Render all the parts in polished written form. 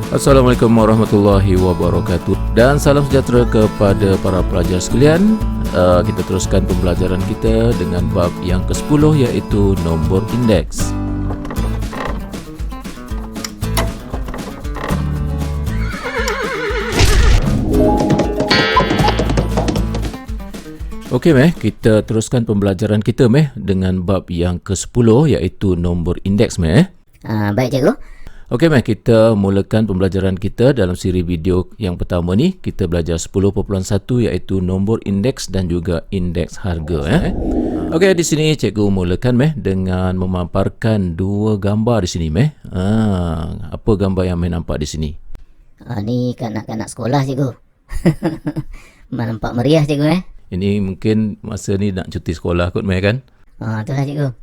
Assalamualaikum warahmatullahi wabarakatuh dan salam sejahtera kepada para pelajar sekalian. Kita teruskan pembelajaran kita dengan bab yang ke-10 iaitu nombor indeks. Okey kita teruskan pembelajaran kita dengan bab yang ke-10 iaitu nombor indeks Baik cikgu. Okey kita mulakan pembelajaran kita dalam siri video yang pertama ni. Kita belajar 10.1 iaitu nombor indeks dan juga indeks harga Okey di sini cikgu mulakan dengan memaparkan dua gambar di sini Apa gambar yang nampak di sini? Ni kanak-kanak sekolah cikgu. Nampak meriah cikgu Ini mungkin masa ni nak cuti sekolah kot kan? Itulah cikgu.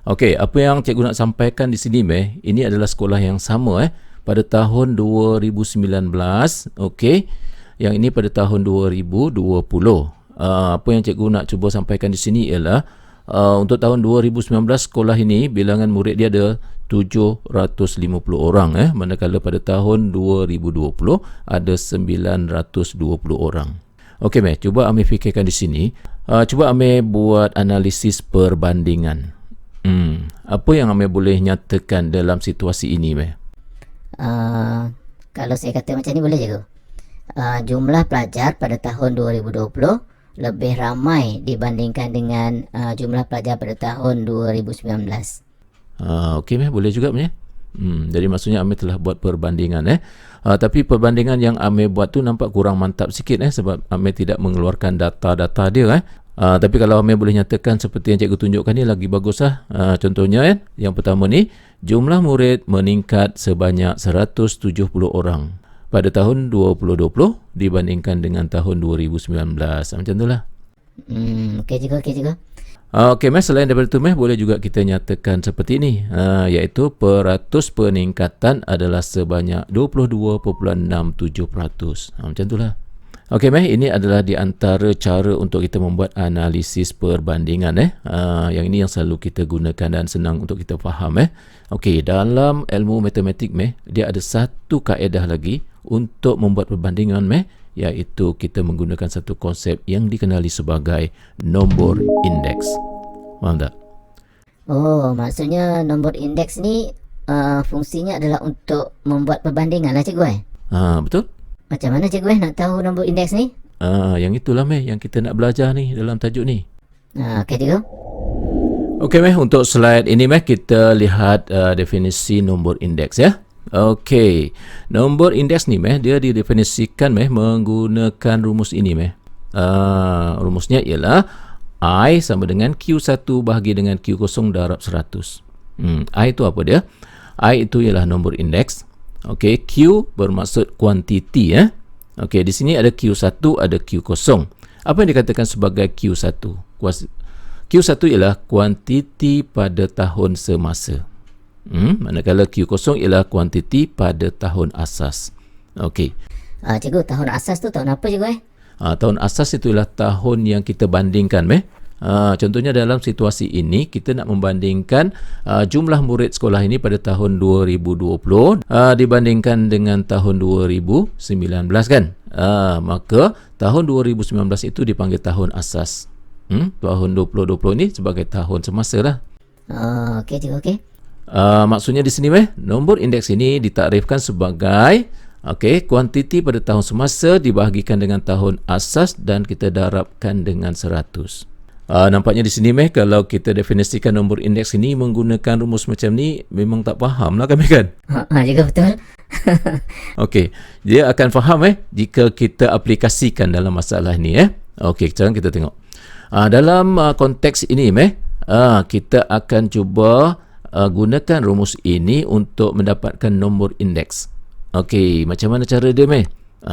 Okey, apa yang cikgu nak sampaikan di sini ini adalah sekolah yang sama pada tahun 2019. Okey. Yang ini pada tahun 2020. Apa yang cikgu nak cuba sampaikan di sini ialah untuk tahun 2019 sekolah ini bilangan murid dia ada 750 orang manakala pada tahun 2020 ada 920 orang. Okey cuba ambil fikirkan di sini. Cuba ambil buat analisis perbandingan. Apa yang Amir boleh nyatakan dalam situasi ini Kalau saya kata macam ni boleh cikgu. Jumlah pelajar pada tahun 2020 lebih ramai dibandingkan dengan jumlah pelajar pada tahun 2019. Okey boleh juga jadi maksudnya Amir telah buat perbandingan tapi perbandingan yang Amir buat tu nampak kurang mantap sikit sebab Amir tidak mengeluarkan data-data dia tapi kalau Amir boleh nyatakan seperti yang cikgu tunjukkan ni lagi bagus contohnya yang pertama ni jumlah murid meningkat sebanyak 170 orang pada tahun 2020 dibandingkan dengan tahun 2019 macam itulah. Okey cikgu. Okey selain daripada itu boleh juga kita nyatakan seperti ini iaitu peratus peningkatan adalah sebanyak 22.67%. Macam itulah. Okey ini adalah di antara cara untuk kita membuat analisis perbandingan yang ini yang selalu kita gunakan dan senang untuk kita faham Okey dalam ilmu matematik dia ada satu kaedah lagi untuk membuat perbandingan iaitu kita menggunakan satu konsep yang dikenali sebagai nombor indeks. Faham tak? Maksudnya nombor indeks ni fungsinya adalah untuk membuat perbandingan lah cikgu Betul. Macam mana cikgu nak tahu nombor indeks ni? Yang itulah yang kita nak belajar ni dalam tajuk ni. Okey cikgu. Okey untuk slide ini kita lihat definisi nombor indeks Okey, nombor indeks ni dia didefinisikan menggunakan rumus ini rumusnya ialah I sama dengan Q1 bahagi dengan Q0 darab 100. I itu apa dia? I itu ialah nombor indeks. Okey, Q bermaksud kuantiti Okey, di sini ada Q1 ada Q0. Apa yang dikatakan sebagai Q1? Q1 ialah kuantiti pada tahun semasa. Manakala Q0 ialah kuantiti pada tahun asas. Okey. Cikgu, tahun asas tu tahun apa cikgu Tahun asas itu ialah tahun yang kita bandingkan contohnya dalam situasi ini kita nak membandingkan jumlah murid sekolah ini pada tahun 2020 dibandingkan dengan tahun 2019 kan. Maka tahun 2019 itu dipanggil tahun asas. Tahun 2020 ini sebagai tahun semasa lah. Okey cikgu, okey. Maksudnya di sini nombor indeks ini ditakrifkan sebagai kuantiti pada tahun semasa dibahagikan dengan tahun asas dan kita darabkan dengan 100. Nampaknya di sini kalau kita definisikan nombor indeks ini menggunakan rumus macam ni memang tak faham lah kan Juga betul. Okey, dia akan faham jika kita aplikasikan dalam masalah ni Okey, sekarang kita tengok dalam konteks ini kita akan cuba gunakan rumus ini untuk mendapatkan nombor indeks. Okey, macam mana cara dia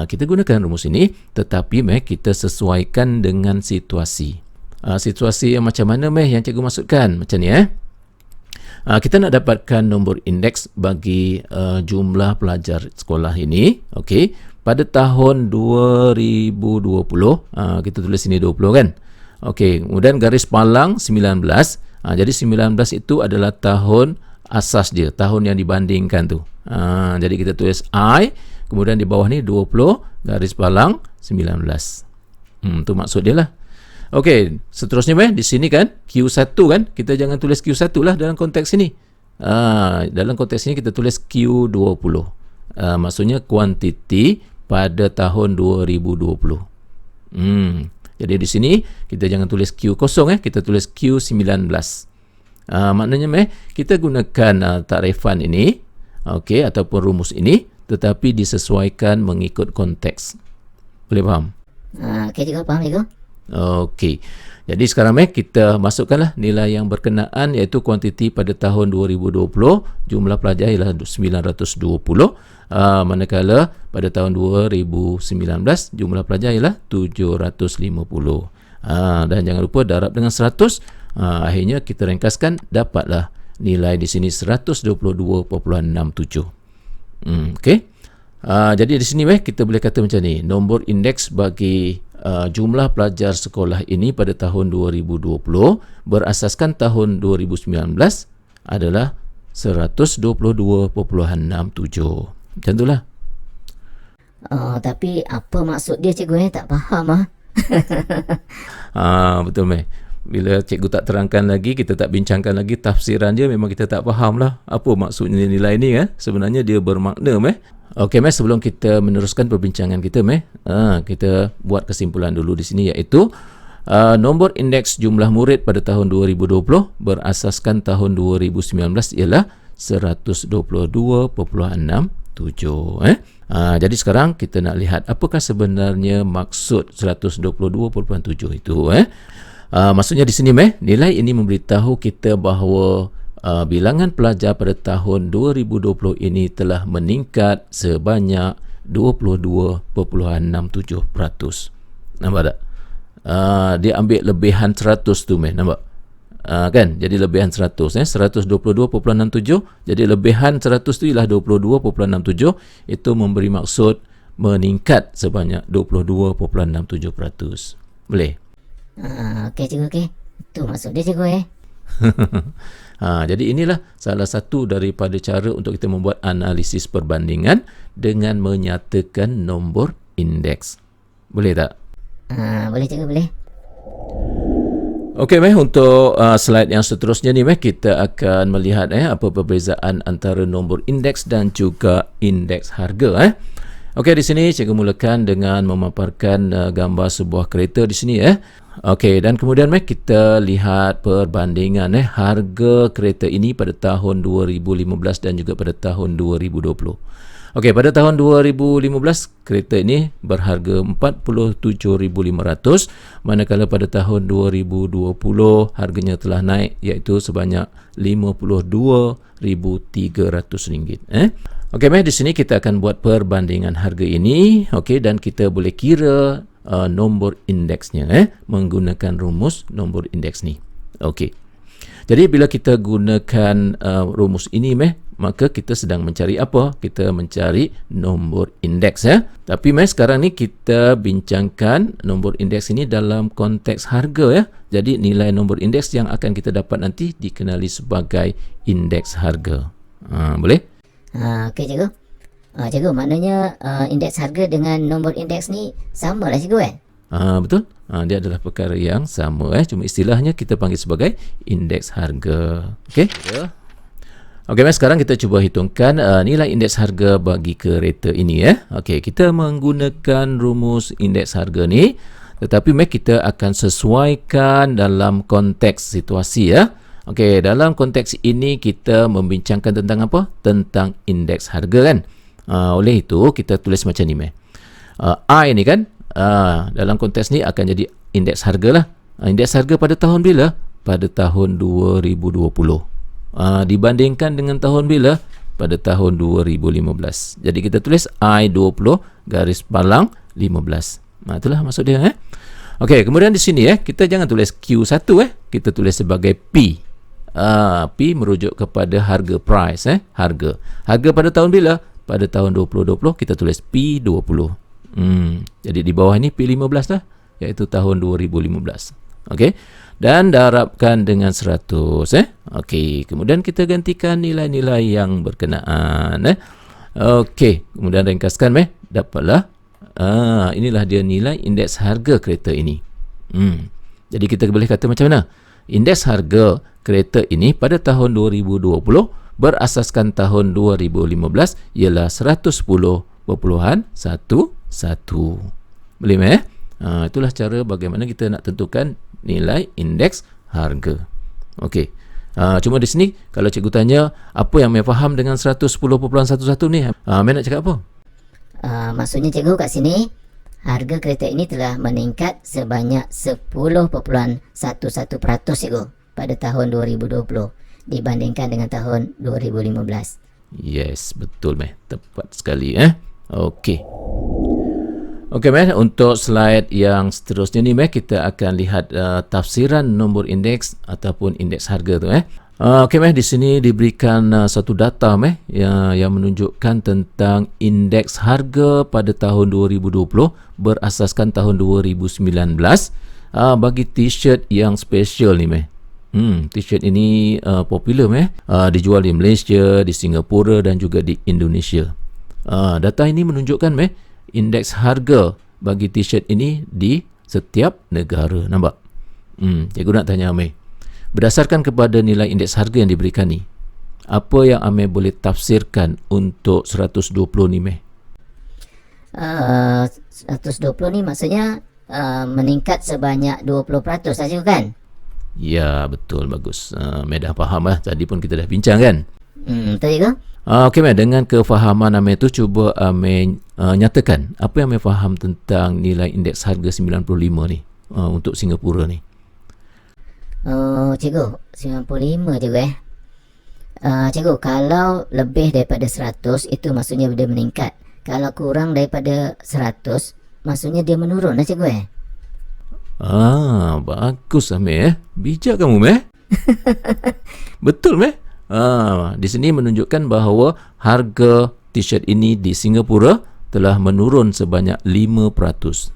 kita gunakan rumus ini tetapi kita sesuaikan dengan situasi. Situasi yang macam mana yang cikgu maksudkan macam ni kita nak dapatkan nombor indeks bagi jumlah pelajar sekolah ini. Okey, pada tahun 2020 kita tulis sini 20 kan. Okey, kemudian garis palang 19. Jadi 19 itu adalah tahun asas dia, tahun yang dibandingkan tu. Jadi kita tulis I, kemudian di bawah ni 20 garis balang 19. Tu maksud dia lah. Okey, seterusnya di sini kan Q1 kan, kita jangan tulis Q1 lah dalam konteks ini. Dalam konteks ini kita tulis Q20. Maksudnya kuantiti pada tahun 2020. Jadi di sini kita jangan tulis Q0 kita tulis Q19. Maknanya kita gunakan takrifan ini, okey, ataupun rumus ini, tetapi disesuaikan mengikut konteks. Boleh faham? Okey cikgu, faham cikgu. Okey. Jadi sekarang kita masukkanlah nilai yang berkenaan, iaitu kuantiti pada tahun 2020, jumlah pelajar ialah 920, manakala pada tahun 2019 jumlah pelajar ialah 750. Dan jangan lupa darab dengan 100. Akhirnya kita ringkaskan, dapatlah nilai di sini 122.67. Okey. Jadi di sini kita boleh kata macam ni, nombor indeks bagi jumlah pelajar sekolah ini pada tahun 2020 berasaskan tahun 2019 adalah 122.67. Macam itulah. Tapi apa maksud dia cikgu tak faham Betul bila cikgu tak terangkan lagi, kita tak bincangkan lagi tafsiran dia, memang kita tak faham lah apa maksudnya nilai ni sebenarnya dia bermakna Okey sebelum kita meneruskan perbincangan kita kita buat kesimpulan dulu di sini, iaitu nombor indeks jumlah murid pada tahun 2020 berasaskan tahun 2019 ialah 122.67. Jadi sekarang kita nak lihat apakah sebenarnya maksud 122.7 itu. Maksudnya di sini nilai ini memberitahu kita bahawa bilangan pelajar pada tahun 2020 ini telah meningkat sebanyak 22.67%. Nampak tak? Dia ambil lebihan 100 tu nampak? Kan? Jadi lebihan 100 122.67, jadi lebihan 100 tu ialah 22.67. Itu memberi maksud meningkat sebanyak 22.67%. Boleh? Okey cikgu, okey. Itu maksud dia cikgu Jadi inilah salah satu daripada cara untuk kita membuat analisis perbandingan dengan menyatakan nombor indeks. Boleh tak? Boleh cikgu, boleh. Okey untuk slide yang seterusnya ni kita akan melihat apa perbezaan antara nombor indeks dan juga indeks harga. Okey, di sini cikgu mulakan dengan memaparkan gambar sebuah kereta di sini Okey, dan kemudian kita lihat perbandingan harga kereta ini pada tahun 2015 dan juga pada tahun 2020. Okey, pada tahun 2015 kereta ini berharga 47,500, manakala pada tahun 2020 harganya telah naik, iaitu sebanyak 52,300 ringgit. Okey, di sini kita akan buat perbandingan harga ini, okey, dan kita boleh kira nombor indeksnya menggunakan rumus nombor indeks ni. Okey. Jadi bila kita gunakan rumus ini maka kita sedang mencari apa? Kita mencari nombor indeks Tapi sekarang ni kita bincangkan nombor indeks ini dalam konteks harga Jadi nilai nombor indeks yang akan kita dapat nanti dikenali sebagai indeks harga. Boleh? Okey cikgu. Cikgu, maknanya indeks harga dengan nombor indeks ni sama lah cikgu Betul. Dia adalah perkara yang sama cuma istilahnya kita panggil sebagai indeks harga. Okey. Okey, sekarang kita cuba hitungkan nilai indeks harga bagi kereta ini Okey, kita menggunakan rumus indeks harga ni, tetapi kita akan sesuaikan dalam konteks situasi Okey, dalam konteks ini kita membincangkan tentang apa? Tentang indeks harga kan. Oleh itu kita tulis macam ni I ni kan dalam konteks ni akan jadi indeks harga lah. Indeks harga pada tahun bila? Pada tahun 2020. Dibandingkan dengan tahun bila? Pada tahun 2015. Jadi kita tulis I20 garis balang 15. Itulah maksud dia Okey, kemudian di sini kita jangan tulis Q1 kita tulis sebagai P. P merujuk kepada harga, price harga. Harga pada tahun bila? Pada tahun 2020 kita tulis P20. Jadi di bawah ini P15 lah, iaitu tahun 2015. Okey. dan darabkan dengan 100. Okey, kemudian kita gantikan nilai-nilai yang berkenaan. Okey, kemudian ringkaskan dapatlah. Inilah dia nilai indeks harga kereta ini. Jadi kita boleh kata macam mana? Indeks harga kereta ini pada tahun 2020 berasaskan tahun 2015 ialah 110.11. Boleh itulah cara bagaimana kita nak tentukan nilai indeks harga. Okey. Cuma di sini kalau cikgu tanya apa yang Mei faham dengan 110.11 ni, Mei nak cakap apa? Maksudnya cikgu kat sini harga kereta ini telah meningkat sebanyak 10.11% cikgu pada tahun 2020 dibandingkan dengan tahun 2015. Yes, betul Mei. Tepat sekali Okey. Okey Mei, untuk slide yang seterusnya ni kita akan lihat tafsiran nombor indeks ataupun indeks harga tu Okey Mei, di sini diberikan satu data yang menunjukkan tentang indeks harga pada tahun 2020 berasaskan tahun 2019 bagi t-shirt yang special ni t-shirt ini popular dijual di Malaysia, di Singapura dan juga di Indonesia. Data ini menunjukkan indeks harga bagi t-shirt ini di setiap negara. Nampak? Cikgu nak tanya Mei, berdasarkan kepada nilai indeks harga yang diberikan ni, apa yang Amir boleh tafsirkan untuk 120 ni Mei? 120 ni maksudnya meningkat sebanyak 20% saja kan? Ya, betul, bagus. Mei dah faham tadi pun kita dah bincang kan? Betul juga. Okey Mei, dengan kefahaman Amir tu cuba Amir nyatakan apa yang Amir faham tentang nilai indeks harga 95 ni untuk Singapura ni. Cikgu, 95 cikgu cikgu, kalau lebih daripada 100 itu maksudnya dia meningkat. Kalau kurang daripada 100 maksudnya dia menurun cikgu bagus Amir bijak kamu Mei. Betul Mei. Di sini menunjukkan bahawa harga t-shirt ini di Singapura telah menurun sebanyak 5%.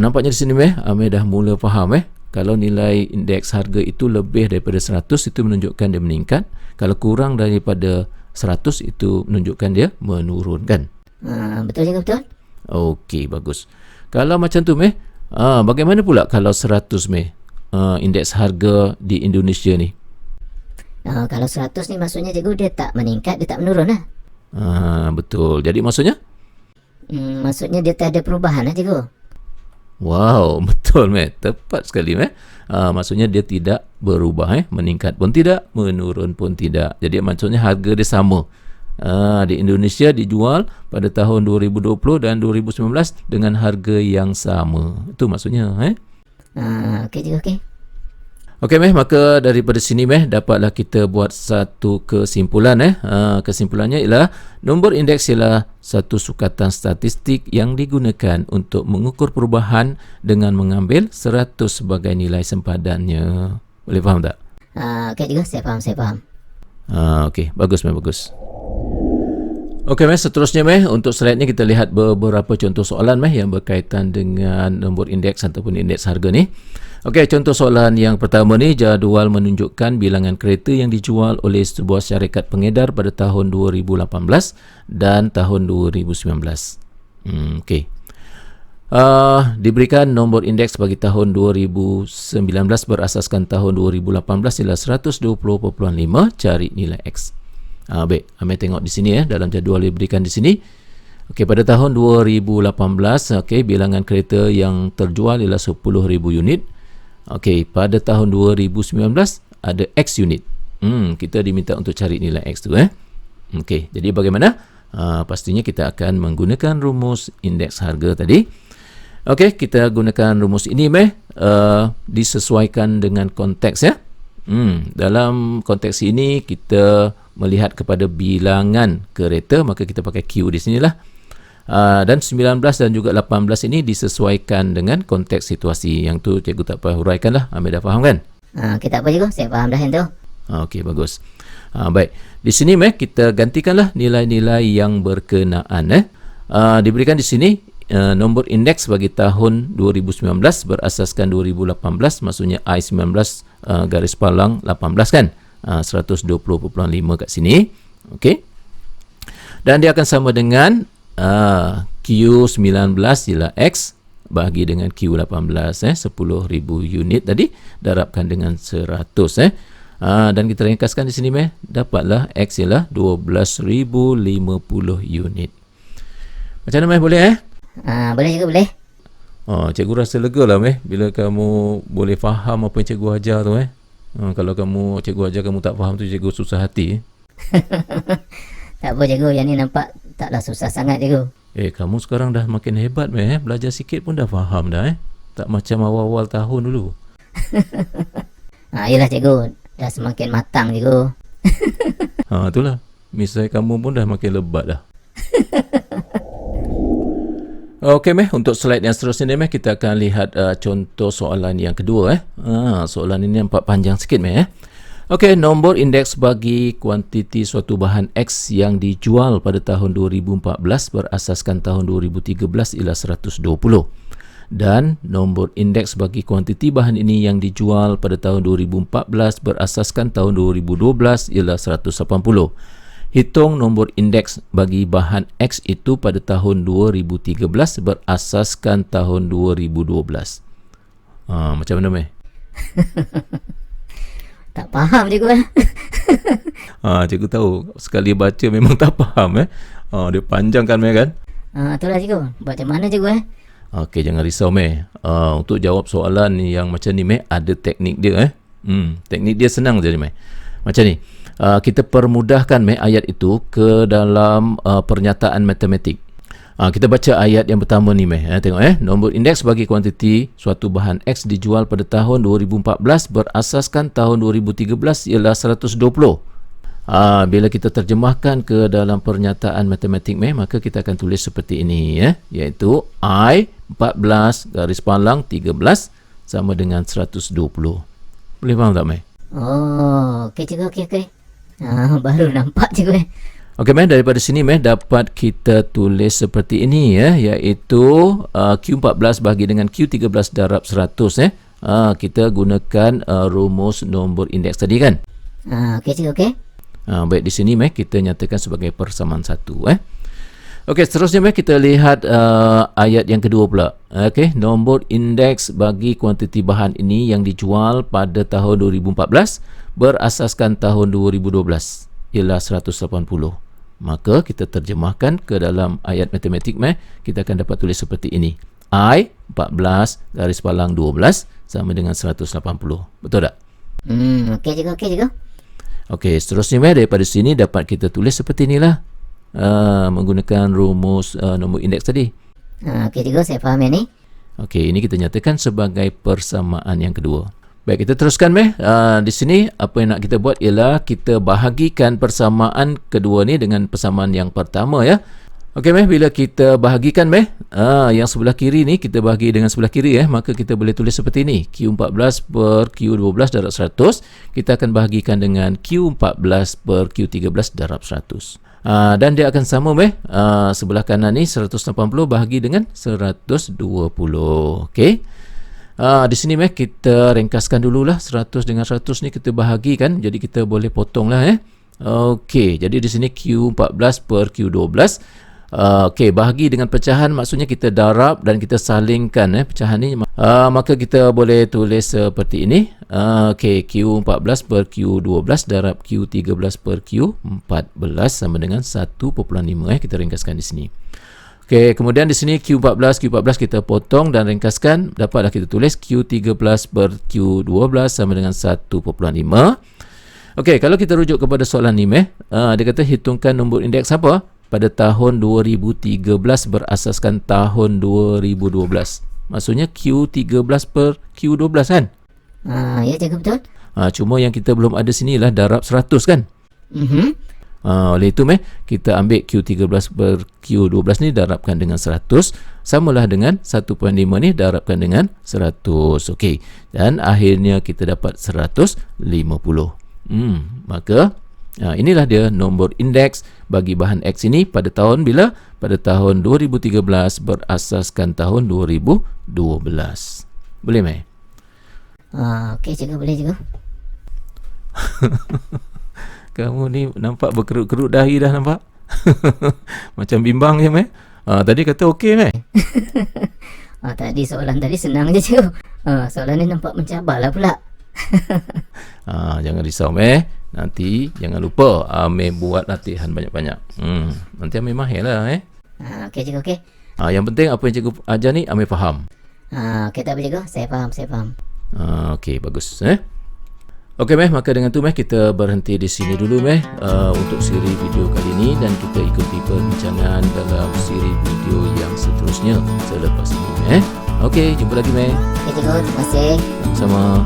Nampaknya di sini Mei, Amir dah mula faham kalau nilai indeks harga itu lebih daripada 100 itu menunjukkan dia meningkat. Kalau kurang daripada 100 itu menunjukkan dia menurun kan? Betul juga, betul. Okey, bagus. Kalau macam tu Mei, bagaimana pula kalau 100 Mei, indeks harga di Indonesia ni? Kalau 100 ni maksudnya cikgu dia tak meningkat, dia tak menurun betul. Jadi maksudnya? Maksudnya dia tak ada perubahan cikgu. Wow, betul Mei. Tepat sekali Mei. Maksudnya dia tidak berubah meningkat pun tidak, menurun pun tidak. Jadi maksudnya harga dia sama. Di Indonesia dijual pada tahun 2020 dan 2019 dengan harga yang sama. Itu maksudnya Okey juga, okey. Okey Mei, maka daripada sini Mei dapatlah kita buat satu kesimpulan kesimpulannya ialah nombor indeks ialah satu sukatan statistik yang digunakan untuk mengukur perubahan dengan mengambil 100 sebagai nilai sempadannya. Boleh faham tak? Okey juga, saya faham. Okey, bagus Mei, bagus. Okey Mei, seterusnya Mei, untuk slide ni kita lihat beberapa contoh soalan Mei yang berkaitan dengan nombor indeks ataupun indeks harga ni. Okey, contoh soalan yang pertama ni, jadual menunjukkan bilangan kereta yang dijual oleh sebuah syarikat pengedar pada tahun 2018 dan tahun 2019. Okey. Diberikan nombor indeks bagi tahun 2019 berasaskan tahun 2018 ialah 120.5, cari nilai X. Baik, Amir tengok di sini dalam jadual diberikan di sini. Okey, pada tahun 2018 bilangan kereta yang terjual ialah 10,000 unit. Okey, pada tahun 2019 ada X unit. Kita diminta untuk cari nilai X tu Okey, jadi bagaimana? Pastinya kita akan menggunakan rumus indeks harga tadi. Okey, kita gunakan rumus ini disesuaikan dengan konteks dalam konteks ini kita melihat kepada bilangan kereta, maka kita pakai Q di sinilah. Dan 19 dan juga 18 ini disesuaikan dengan konteks situasi. Yang tu cikgu tak payah huraikan lah. Amir dah faham kan? Kita apa cikgu? Saya faham dah yang tu. Okey, bagus. Baik. Di sini kita gantikanlah nilai-nilai yang berkenaan. Diberikan di sini nombor indeks bagi tahun 2019 berasaskan 2018, maksudnya I19 garis palang 18 kan. 120.5 kat sini. Okey. Dan dia akan sama dengan Q19 ialah X bahagi dengan Q18 10,000 unit tadi darabkan dengan 100 dan kita ringkaskan di sini dapatlah X ialah 12,050 unit. Macam mana boleh Boleh juga boleh. Cikgu rasa lega lah bila kamu boleh faham apa yang cikgu ajar tu kalau cikgu ajar kamu tak faham tu, cikgu susah hati. Tak apa cikgu, yang ni nampak taklah susah sangat cikgu. Kamu sekarang dah makin hebat belajar sikit pun dah faham dah tak macam awal-awal tahun dulu. Yelah cikgu, dah semakin matang cikgu. Itulah, misai kamu pun dah makin lebat dah. Okey untuk slide yang seterusnya ni kita akan lihat contoh soalan yang kedua soalan ini nampak panjang sikit Okey, nombor indeks bagi kuantiti suatu bahan X yang dijual pada tahun 2014 berasaskan tahun 2013 ialah 120 dan nombor indeks bagi kuantiti bahan ini yang dijual pada tahun 2014 berasaskan tahun 2012 ialah 180. Hitung nombor indeks bagi bahan X itu pada tahun 2013 berasaskan tahun 2012. Macam mana Tak faham cikgu. Cikgu tahu sekali baca memang tak faham dia panjang kan kan. Itulah cikgu. Macam mana cikgu Okey, jangan risau untuk jawab soalan yang macam ni ada teknik dia teknik dia senang je macam ni. Kita permudahkan ayat itu ke dalam pernyataan matematik. Kita baca ayat yang pertama ni tengok nombor indeks bagi kuantiti suatu bahan X dijual pada tahun 2014 berasaskan tahun 2013 ialah 120. Bila kita terjemahkan ke dalam pernyataan matematik maka kita akan tulis seperti ini iaitu I 14 garis palang 13 sama dengan 120. Boleh faham tak okey cikgu, okey. Baru nampak cikgu Okey daripada sini dapat kita tulis seperti ini iaitu Q14 bagi dengan Q13 darab 100 kita gunakan rumus nombor indeks tadi kan. Okey cikgu, okey. Baik, di sini kita nyatakan sebagai persamaan satu Okey, seterusnya kita lihat ayat yang kedua pula. Okey, nombor indeks bagi kuantiti bahan ini yang dijual pada tahun 2014 berasaskan tahun 2012 ialah 180. Maka kita terjemahkan ke dalam ayat matematik kita akan dapat tulis seperti ini. I 14 garis palang 12 sama dengan 180. Betul tak? Okey cikgu. Okey, seterusnya daripada sini dapat kita tulis seperti inilah. Menggunakan rumus nombor indeks tadi. Okey cikgu, saya faham yang ni. Okey, ini kita nyatakan sebagai persamaan yang kedua. Baik, kita teruskan di sini apa yang nak kita buat ialah kita bahagikan persamaan kedua ni dengan persamaan yang pertama Okey bila kita bahagikan yang sebelah kiri ni kita bahagi dengan sebelah kiri maka kita boleh tulis seperti ini. Q14 per Q12 darab 100 kita akan bahagikan dengan Q14 per Q13 darab 100. Dan dia akan sama sebelah kanan ni 180 bahagi dengan 120. Okey. Di sini kita ringkaskan dululah 100 dengan 100 ni kita bahagikan, jadi kita boleh potonglah Okey, jadi di sini Q14 per Q12. Okey, bahagi dengan pecahan maksudnya kita darab dan kita salingkan pecahan ni. Maka kita boleh tulis seperti ini. Okey, Q14 per Q12 darab Q13 per Q14 sama dengan 1.5 kita ringkaskan di sini. Okey, kemudian di sini Q14 kita potong dan ringkaskan, dapatlah kita tulis Q13 per Q12 sama dengan 1.5. Okey, kalau kita rujuk kepada soalan ni dia kata hitungkan nombor indeks apa pada tahun 2013 berasaskan tahun 2012. Maksudnya Q13 per Q12 kan? Ya cikgu, betul. Cuma yang kita belum ada sini lah darab 100 kan? Oleh itu kita ambil Q13 per Q12 ni darabkan dengan 100 samalah dengan 1.5 ni darabkan dengan 100. Okey, dan akhirnya kita dapat 150. Maka Inilah dia nombor indeks bagi bahan X ini pada tahun bila? Pada tahun 2013 berasaskan tahun 2012. Boleh, Meh? Okey cikgu, boleh cikgu. Kamu ni nampak berkerut-kerut dahi dah nampak. Macam bimbang je, Meh. Tadi kata okey, Meh. Tadi soalan tadi senang je cikgu. Soalan ni nampak mencabar lah pula. Jangan risau, Meh. Nanti jangan lupa Amir buat latihan banyak-banyak. Nanti Amir mahir lah, Okey cikgu, okey. Yang penting apa yang cikgu ajar ni Amir faham. Okey tak apa cikgu, saya faham. Okey, bagus. Okey, Meh, maka dengan tu, Meh, kita berhenti di sini dulu, Meh, untuk siri video kali ini, dan kita ikuti perbincangan dalam siri video yang seterusnya selepas ini, Meh. Okey, jumpa lagi, Meh. Okey cikgu, terima kasih. Sama-sama.